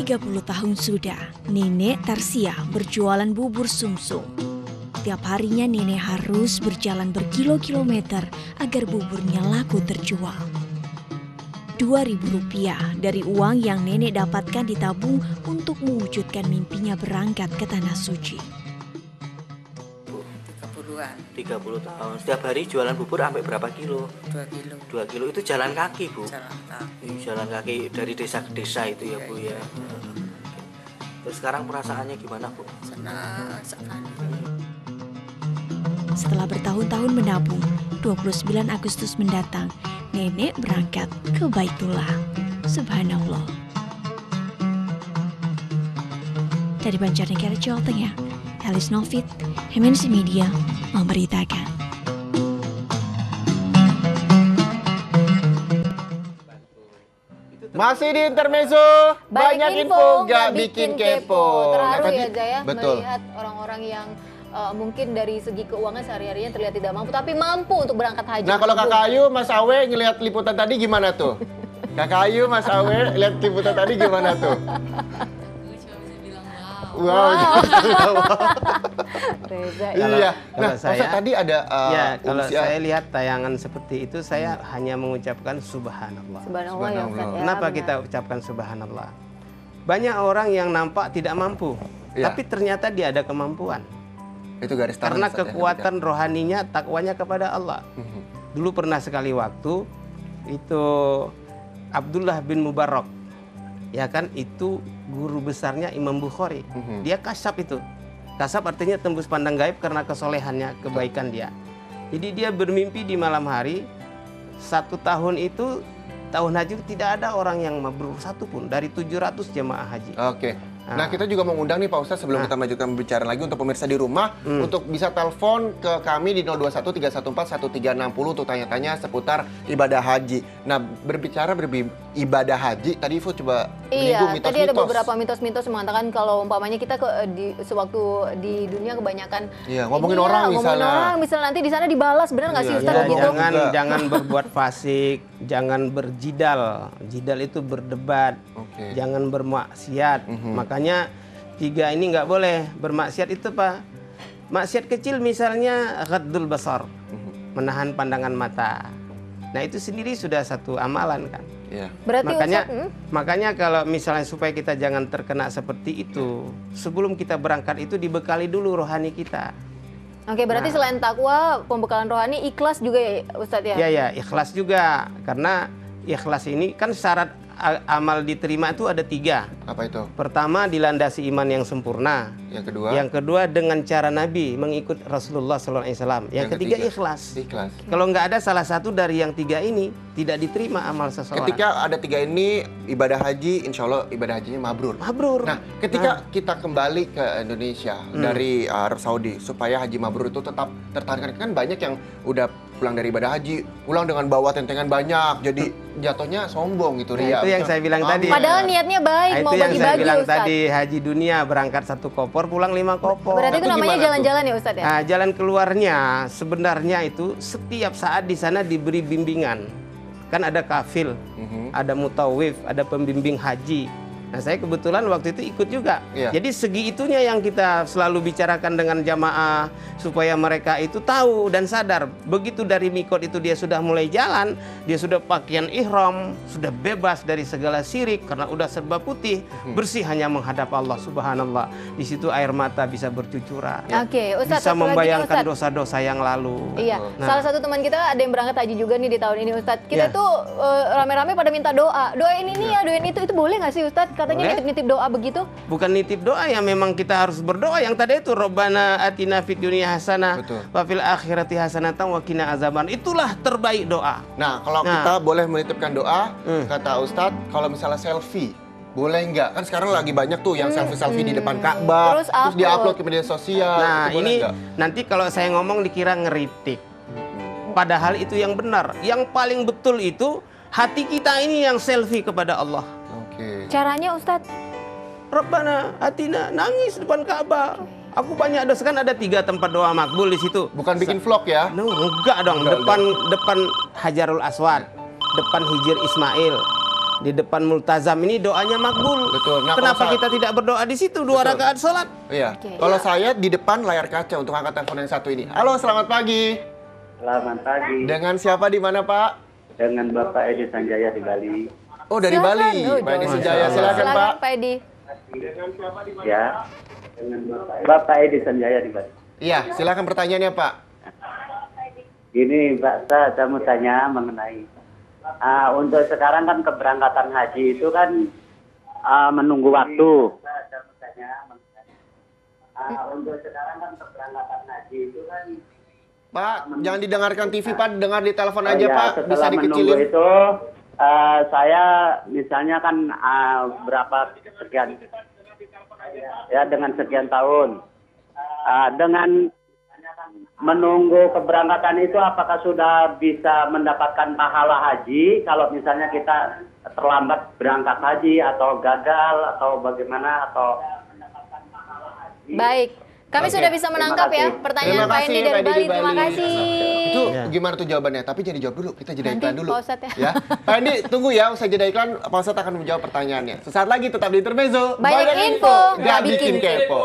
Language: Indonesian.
30 tahun sudah, Nenek Tarsia berjualan bubur sumsum. Tiap harinya nenek harus berjalan berkilo-kilometer agar buburnya laku terjual. Rp2.000 dari uang yang nenek dapatkan ditabung untuk mewujudkan mimpinya berangkat ke Tanah Suci. 30 tahun. Setiap hari jualan bubur sampai berapa kilo? 2 kilo. 2 kilo itu jalan kaki, Bu? Jalan kaki. Jalan kaki dari desa ke desa itu ya, Bu ya. Terus sekarang perasaannya gimana, Bu? Senang sekali. Setelah bertahun-tahun menabung, 29 Agustus mendatang, nenek berangkat ke Baitullah. Subhanallah. Dari Banjarnegara, Jawa Tengah, Elis Novit, MNC Media, memberitakan. Masih di intermezzo, banyak info gak bikin kepo. Terharu ya Jaya, betul. Melihat orang-orang yang mungkin dari segi keuangan sehari-harinya terlihat tidak mampu, tapi mampu untuk berangkat haji. Nah, kalau Kakak Ayu, Mas Awe ngelihat liputan tadi gimana tuh? Kakak Ayu, Mas Awe lihat liputan tadi gimana tuh? Wow. Reza, Iya. Kalau Nah, saya tadi ada kalau saya lihat tayangan seperti itu, saya hanya mengucapkan subhanallah. Subhanallah ya Ustaz ya. Kenapa benar. kita ucapkan subhanallah? Banyak orang yang nampak tidak mampu, Iya. tapi ternyata dia ada kemampuan. Itu garis tangan. Karena Ustaz, ya, kekuatan rohaninya, takwanya kepada Allah. Dulu pernah sekali waktu itu Abdullah bin Mubarak, ya kan, itu guru besarnya Imam Bukhari. Dia kasab itu. Kasab artinya tembus pandang gaib karena kesolehannya, kebaikan dia. Jadi dia bermimpi di malam hari, 1 tahun itu, tahun haji tidak ada orang yang mabrur satupun dari 700 jemaah haji. Oke. Nah, kita juga mengundang nih Pak Ustadz sebelum kita melanjutkan pembicaraan lagi untuk pemirsa di rumah untuk bisa telepon ke kami di 021 314 1360 untuk tanya-tanya seputar ibadah haji. Nah, berbicara ibadah haji, tadi Ibu coba Iya, menyinggung tadi ada mitos-mitos. beberapa mitos-mitos yang mengatakan kalau umpamanya kita sewaktu di dunia kebanyakan Iya, ngomongin orang misalnya. misalnya nanti di sana dibalas, benar nggak sih Iya, Ustaz iya, begitu? Jangan berbuat fasik, jangan berjidal. Jidal itu berdebat. Oke. Jangan bermaksiat. Makanya 3 ini nggak boleh. Bermaksiat itu Pak. Maksiat kecil misalnya ghaddul basar, menahan pandangan mata. Nah, itu sendiri sudah satu amalan kan. Iya. Berarti Makanya kalau misalnya supaya kita jangan terkena seperti itu, sebelum kita berangkat itu dibekali dulu rohani kita. Oke, berarti selain takwa, pembekalan rohani, ikhlas juga ya Ustaz ya? Ya, ikhlas juga. Karena ikhlas ini kan syarat amal diterima itu ada 3. Apa itu? Pertama, dilandasi iman yang sempurna. Yang kedua? Yang kedua, dengan cara Nabi, mengikut Rasulullah SAW. Yang ketiga, ikhlas. Ikhlas. Kalau nggak ada salah satu dari yang 3 ini, tidak diterima amal seseorang. Ketika ada 3 ini, ibadah haji, insya Allah ibadah hajinya mabrur. Mabrur. Nah, ketika kita kembali ke Indonesia dari Arab Saudi, supaya haji mabrur itu tetap tertahankan, kan banyak yang udah pulang dari ibadah haji, pulang dengan bawa tentengan banyak, jadi jatuhnya sombong gitu, ria. Itu yang saya bilang tadi. Padahal niatnya baik, Nah, mau itu yang saya bagi-bagi bilang Ustaz. tadi, haji dunia berangkat 1 kopor, pulang 5 kopor. Berarti itu Itu namanya gimana jalan-jalan ya Ustaz ya? Nah, jalan keluarnya sebenarnya itu setiap saat di sana diberi bimbingan. Kan ada kafil, ada mutawif, ada pembimbing haji. Nah, saya kebetulan waktu itu ikut juga. Iya. Jadi segi itunya yang kita selalu bicarakan dengan jamaah supaya mereka itu tahu dan sadar. Begitu dari mikot itu dia sudah mulai jalan, dia sudah pakaian ihram, sudah bebas dari segala syirik karena udah serba putih, bersih hanya menghadap Allah Subhanallah. Di situ air mata bisa bercucuran. Oke, Ustaz, Bisa satu lagi nih, membayangkan Ustaz. dosa-dosa yang lalu. Iya, Nah. salah satu teman kita ada yang berangkat haji juga nih di tahun ini Ustadz. Kita tuh rame-rame pada minta doa. Doain ini ya, doain itu boleh nggak sih Ustadz? Katanya Boleh. nitip-nitip doa begitu. Bukan nitip doa ya, memang kita harus berdoa. Yang tadi itu Rabbana atina fid dunya hasanah Betul. wa fil akhirati hasanatan wa qina azaban. Itulah terbaik doa. Nah, kalau kita boleh menitipkan doa, kata Ustadz, kalau misalnya selfie, boleh nggak? Kan sekarang lagi banyak tuh yang selfie-selfie di depan Ka'bah, Terus terus diupload ke media sosial. Nah, itu boleh ini nggak? nanti kalau saya ngomong dikira ngeritik. Padahal itu yang benar. Yang paling betul itu hati kita ini yang selfie kepada Allah. Oke. Caranya Ustadz? Rabbana atina, nangis depan Ka'bah. Aku banyak dosa, kan ada 3 tempat doa makbul di situ. Bukan bikin vlog ya? No, enggak dong. Enggak, depan Hajarul Aswad, depan Hijir Ismail, di depan multazam ini doanya makbul. Betul. Nah, Kenapa kalau kita tidak berdoa di situ 2 rakaat sholat? Iya. Oke. Kalau saya di depan layar kaca untuk angkat telepon yang satu ini. Halo, selamat pagi. Selamat pagi, Dengan siapa di mana, Pak? dengan Bapak Edi Sanjaya di Bali. Oh, dari Silakan. Bali. Oh, Pak Edi jauh. Sejaya, silakan, Pak. Pak Edi. Ya, dengan Bapak Edi Sanjaya di Bali. Iya, silakan pertanyaannya, Pak. Gini, Pak, saya mau tanya mengenai untuk sekarang kan keberangkatan haji itu kan menunggu waktu. Untuk sekarang kan keberangkatan haji itu kan Pak, jangan didengarkan TV, Pak. Dengar di telepon aja, ya, Pak. Bisa setelah menunggu dikecilin. itu saya misalnya kan berapa sekian ya dengan sekian tahun dengan menunggu keberangkatan itu apakah sudah bisa mendapatkan pahala haji kalau misalnya kita terlambat berangkat haji atau gagal atau bagaimana atau Baik. Kami sudah bisa menangkap ya pertanyaan Terima Pak kasih, Endi dari Pak Endi Bali. di Terima Bali. kasih. Itu Ya. gimana tuh jawabannya? Tapi jangan dijawab dulu. Kita jeda Nanti, iklan dulu. Pak Ustadz ya. Ya. Pak Endi, tunggu ya. Usai jeda iklan, Pak Ustadz akan menjawab pertanyaannya. Sesaat lagi tetap di Intermezzo. Banyak info, nggak nggak bikin kepo.